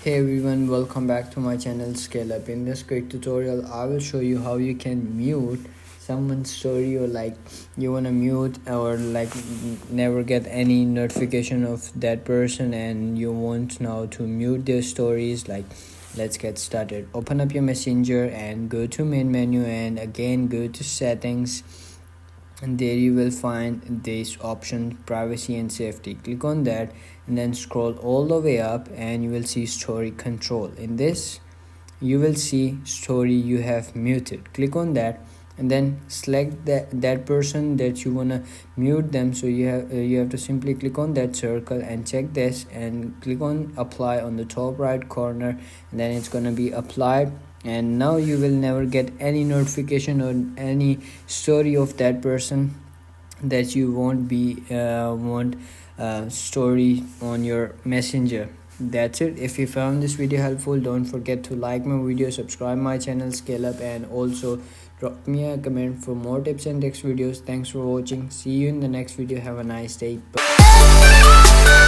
Hey everyone, welcome back to my channel Scale Up. In this quick tutorial, I will show you how you can mute someone's story, or like you wanna mute or like never get any notification of that person and you want now to mute their stories. Like, let's get started. Open up your messenger and go to main menu, and again go to settings, and there you will find this option, privacy and safety. Click on that and then scroll all the way up and you will see story control. In this you will see story you have muted. Click on that and then select that person that you wanna mute them. So you have to simply click on that circle and check this and click on apply on the top right corner, and then it's gonna be applied. And now you will never get any notification or any story of that person that you won't be want story on your messenger. That's it. If you found this video helpful, don't forget to like my video, subscribe my channel Scale Up, and also drop me a comment for more tips and tricks videos. Thanks for watching. See you in the next video. Have a nice day. Bye.